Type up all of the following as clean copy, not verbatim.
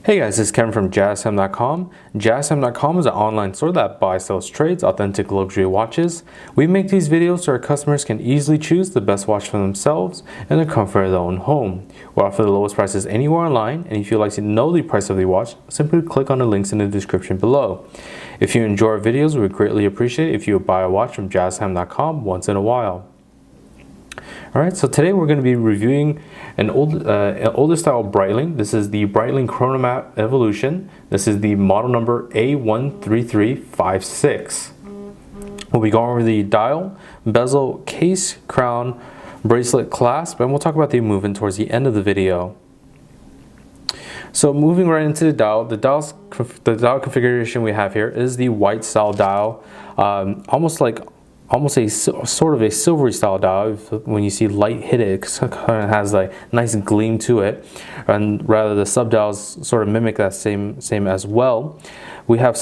Hey guys, it's Kevin from JazTime.com. JazTime.com is an online store that buys, sells, trades authentic luxury watches. We make these videos so our customers can easily choose the best watch for themselves in the comfort of their own home. We offer the lowest prices anywhere online, and if you'd like to know the price of the watch, simply click on the links in the description below. If you enjoy our videos, we would greatly appreciate it if you would buy a watch from JazTime.com once in a while. Alright, so today we're going to be reviewing an older style Breitling. This is the Breitling Chronograph Evolution. This is the model number A13356. We'll be going over the dial, bezel, case, crown, bracelet, clasp, and we'll talk about the movement towards the end of the video. So moving right into the dial, the dial configuration we have here is the white style dial, almost a sort of a silvery style dial. When you see light hit it, it kind of has a nice gleam to it, and rather the sub dials sort of mimic that same as well. We have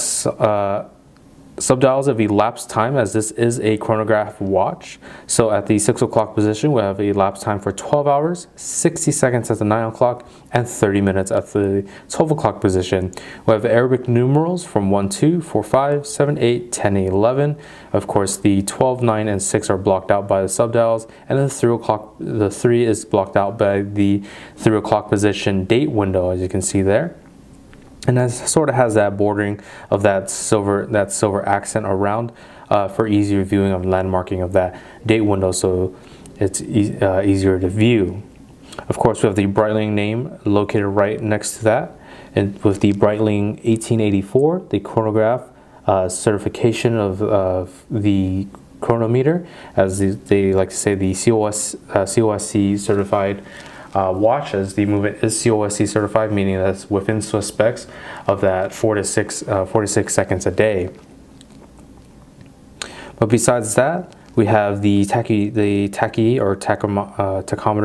sub-dials of elapsed time, as this is a chronograph watch. So at the 6 o'clock position, we have elapsed time for 12 hours, 60 seconds at the 9 o'clock, and 30 minutes at the 12 o'clock position. We have Arabic numerals from 1, 2, 4, 5, 7, 8, 10, 11. Of course, the 12, 9, and 6 are blocked out by the sub-dials, and then the 3 is blocked out by the 3 o'clock position date window, as you can see there. And that sort of has that bordering of that silver accent around for easier viewing of landmarking of that date window, so it's easier to view. Of course, we have the Breitling name located right next to that, and with the Breitling 1884, the chronograph certification of the chronometer, as they like to say, the COSC certified watch, as the movement is COSC certified, meaning that's within Swiss specs of that 46 seconds a day. But besides that, we have the tachometer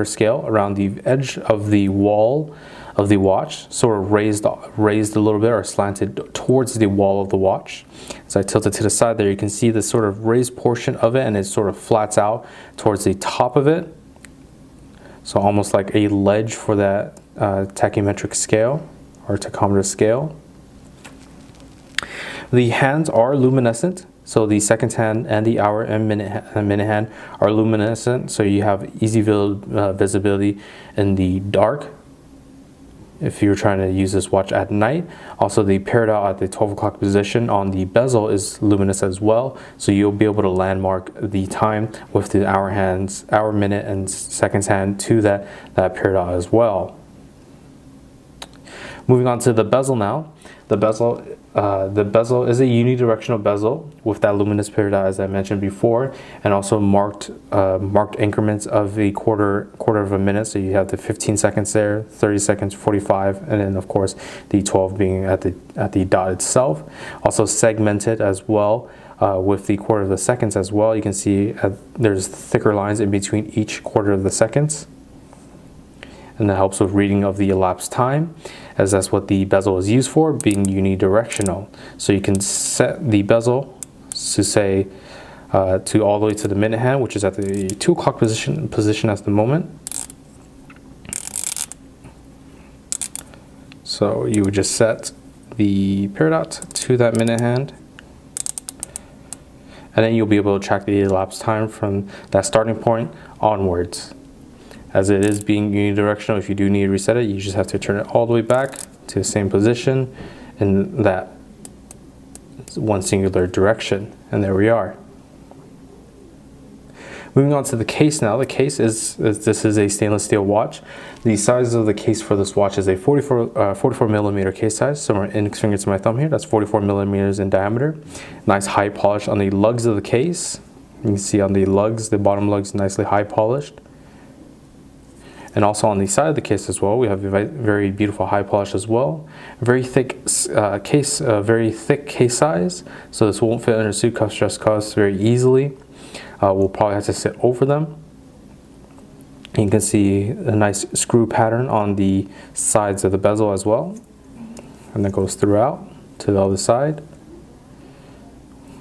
scale around the edge of the wall of the watch, sort of raised a little bit or slanted towards the wall of the watch. So I tilt it to the side there, you can see the sort of raised portion of it, and it sort of flats out towards the top of it. So almost like a ledge for that tachymetric scale or tachometer scale. The hands are luminescent. So the seconds hand and the hour and minute hand are luminescent. So you have easy visibility in the dark if you're trying to use this watch at night. Also, the peridot at the 12 o'clock position on the bezel is luminous as well, so you'll be able to landmark the time with the hour, minute, and seconds hand to that peridot as well. Moving on to the bezel now. The bezel is a unidirectional bezel with that luminous peridot, as I mentioned before, and also marked increments of a quarter of a minute. So you have the 15 seconds there, 30 seconds, 45, and then of course the 12 being at the dot itself. Also segmented as well with the quarter of the seconds as well. You can see there's thicker lines in between each quarter of the seconds, and that helps with reading of the elapsed time, as that's what the bezel is used for, being unidirectional. So you can set the bezel to say to all the way to the minute hand, which is at the 2 o'clock position at the moment. So you would just set the peridot to that minute hand, and then you'll be able to track the elapsed time from that starting point onwards. As it is being unidirectional, if you do need to reset it, you just have to turn it all the way back to the same position in that one singular direction. And there we are. Moving on to the case now. The case this is a stainless steel watch. The size of the case for this watch is a 44 millimeter case size. So my index finger to my thumb here, that's 44 millimeters in diameter. Nice high polish on the lugs of the case. You can see on the lugs, the bottom lugs nicely high polished. And also on the side of the case as well, we have a very beautiful high polish as well. Very thick case, very thick case size, so this won't fit under suit cuffs, dress cuffs very easily. We'll probably have to sit over them. You can see a nice screw pattern on the sides of the bezel as well, and that goes throughout to the other side.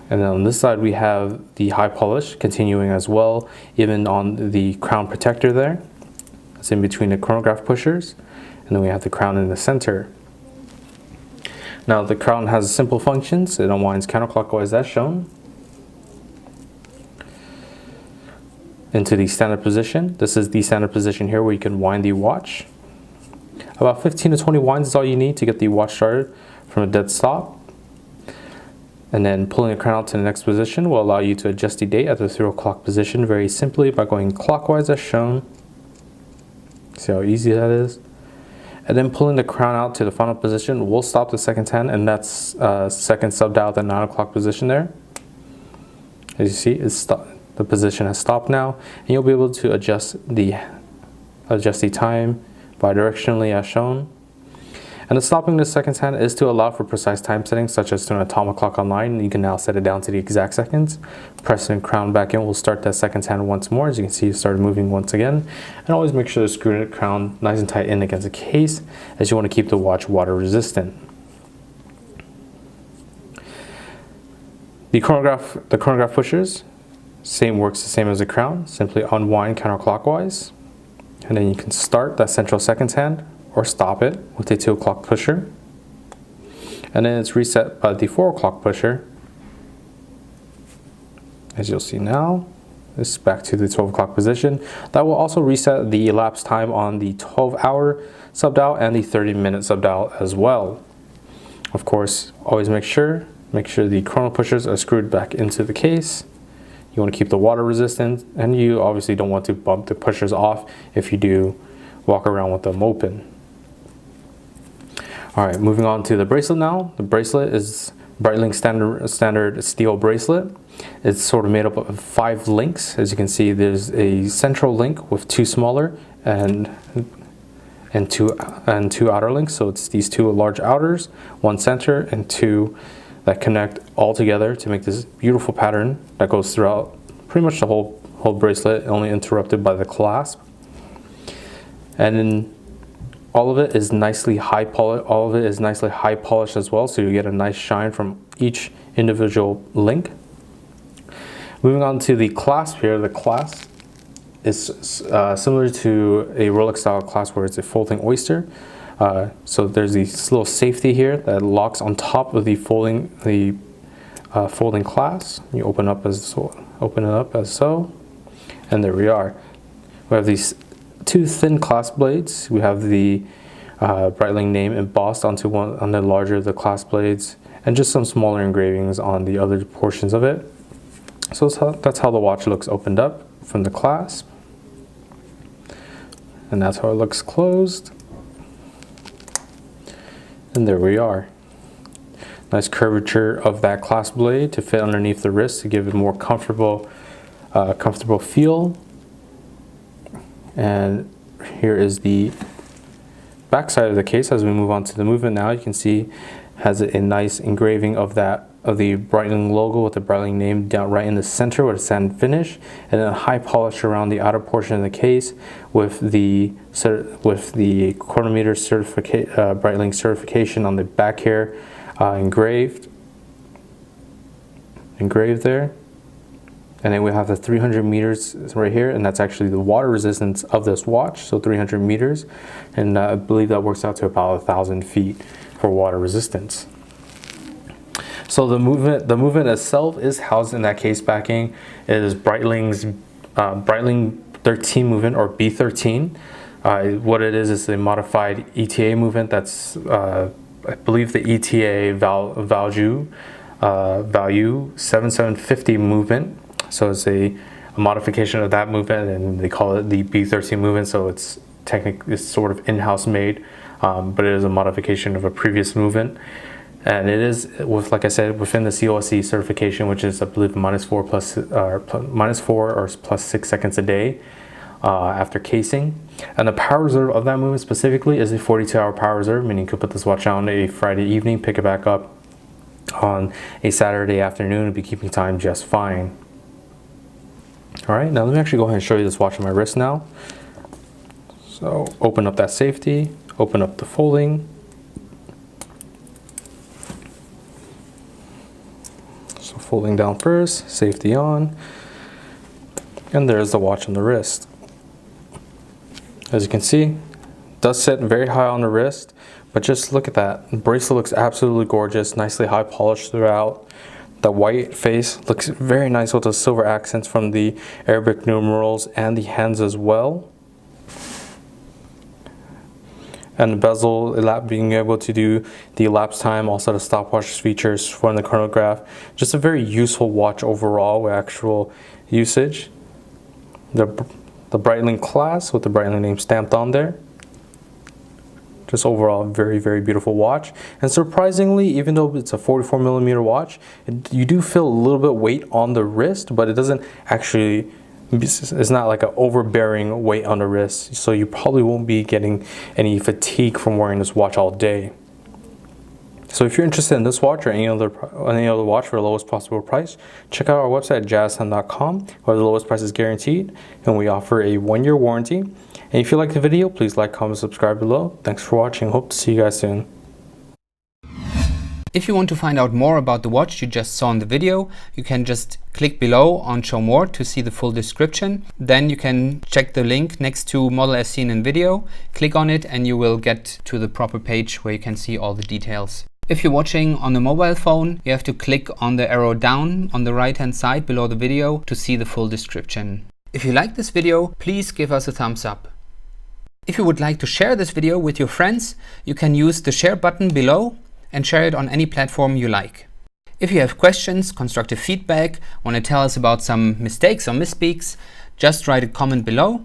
And then on this side we have the high polish continuing as well, even on the crown protector there. In between the chronograph pushers, and then we have the crown in the center. Now the crown has simple functions. It unwinds counterclockwise as shown into the standard position. This is the standard position here where you can wind the watch. About 15 to 20 winds is all you need to get the watch started from a dead stop. And then pulling the crown out to the next position will allow you to adjust the date at the 3 o'clock position very simply by going clockwise as shown. See how easy that is? And then pulling the crown out to the final position will stop the seconds hand, and that's second subdial at the 9 o'clock position there. As you see, the position has stopped now, and you'll be able to adjust the time bidirectionally as shown. And the stopping the seconds hand is to allow for precise time settings, such as to an atomic clock online. You can now set it down to the exact seconds. Pressing crown back in will start that seconds hand once more. As you can see, it started moving once again. And always make sure to screw the crown nice and tight in against the case, as you want to keep the watch water resistant. The chronograph pushers, works the same as the crown. Simply unwind counterclockwise, and then you can start that central seconds hand or stop it with a 2 o'clock pusher. And then it's reset by the 4 o'clock pusher. As you'll see now, this is back to the 12 o'clock position. That will also reset the elapsed time on the 12-hour subdial and the 30-minute subdial as well. Of course, always make sure the chrono pushers are screwed back into the case. You want to keep the water resistant, and you obviously don't want to bump the pushers off if you do walk around with them open. All right, moving on to the bracelet now. The bracelet is Breitling standard steel bracelet. It's sort of made up of 5 links. As you can see, there's a central link with 2 smaller and two outer links. So it's these 2 large outers, 1 center, and 2 that connect all together to make this beautiful pattern that goes throughout pretty much the whole bracelet, only interrupted by the clasp. And then all of it is nicely high polished as well, so you get a nice shine from each individual link. Moving on to the clasp here, the clasp is similar to a Rolex style clasp where it's a folding oyster. So there's this little safety here that locks on top of the folding clasp. You open it up as so, and there we are. We have these 2 thin clasp blades. We have the Breitling name embossed on the larger of the clasp blades, and just some smaller engravings on the other portions of it. So that's how the watch looks opened up from the clasp, and that's how it looks closed. And there we are. Nice curvature of that clasp blade to fit underneath the wrist to give it a more comfortable feel. And here is the back side of the case. As we move on to the movement now, you can see has a nice engraving of the Breitling logo with the Breitling name down right in the center with a satin finish, and then a high polish around the outer portion of the case with the chronometer Breitling certification on the back here engraved there. And then we have the 300 meters right here, and that's actually the water resistance of this watch, so 300 meters. And I believe that works out to about 1,000 feet for water resistance. So the movement itself is housed in that case backing. It is Breitling's Breitling 13 movement, or B13. What it is a modified ETA movement. That's I believe the ETA value 7750 movement. So it's a modification of that movement, and they call it the B13 movement. So it's technically sort of in-house made, but it is a modification of a previous movement. And it is, like I said, within the COSC certification, which is, I believe, -4 or +6 seconds a day after casing. And the power reserve of that movement specifically is a 42-hour power reserve, meaning you could put this watch on a Friday evening, pick it back up on a Saturday afternoon, and be keeping time just fine. All right, now let me actually go ahead and show you this watch on my wrist now. So open up that safety, open up the folding. So folding down first, safety on, and there's the watch on the wrist. As you can see, it does sit very high on the wrist, But just look at that. The bracelet looks absolutely gorgeous, nicely high polished throughout. The white face looks very nice with the silver accents from the Arabic numerals and the hands as well. And the bezel, being able to do the elapsed time, also the stopwatch features from the chronograph. Just a very useful watch overall with actual usage. The Breitling class with the Breitling name stamped on there. Just overall very, very beautiful watch. And surprisingly, even though it's a 44mm watch, you do feel a little bit weight on the wrist, but it doesn't actually, it's not like an overbearing weight on the wrist. So you probably won't be getting any fatigue from wearing this watch all day. So if you're interested in this watch or any other watch for the lowest possible price, check out our website at JazTime.com, where the lowest price is guaranteed, and we offer a 1-year warranty. And if you like the video, please like, comment, subscribe below. Thanks for watching. Hope to see you guys soon. If you want to find out more about the watch you just saw in the video, you can just click below on Show More to see the full description. Then you can check the link next to Model as seen in video, click on it, and you will get to the proper page where you can see all the details. If you're watching on a mobile phone, you have to click on the arrow down on the right hand side below the video to see the full description. If you like this video, please give us a thumbs up. If you would like to share this video with your friends, you can use the share button below and share it on any platform you like. If you have questions, constructive feedback, want to tell us about some mistakes or misspeaks, just write a comment below.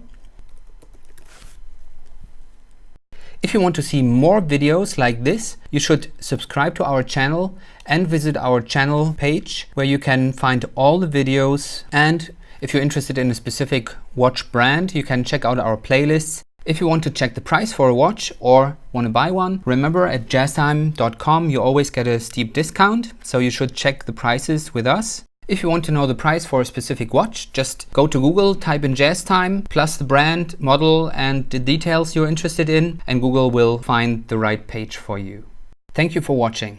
If you want to see more videos like this, you should subscribe to our channel and visit our channel page where you can find all the videos. And if you're interested in a specific watch brand, you can check out our playlists. If you want to check the price for a watch or want to buy one, remember at JazTime.com you always get a steep discount, so you should check the prices with us. If you want to know the price for a specific watch, just go to Google, type in JazTime, plus the brand, model, and the details you're interested in, and Google will find the right page for you. Thank you for watching.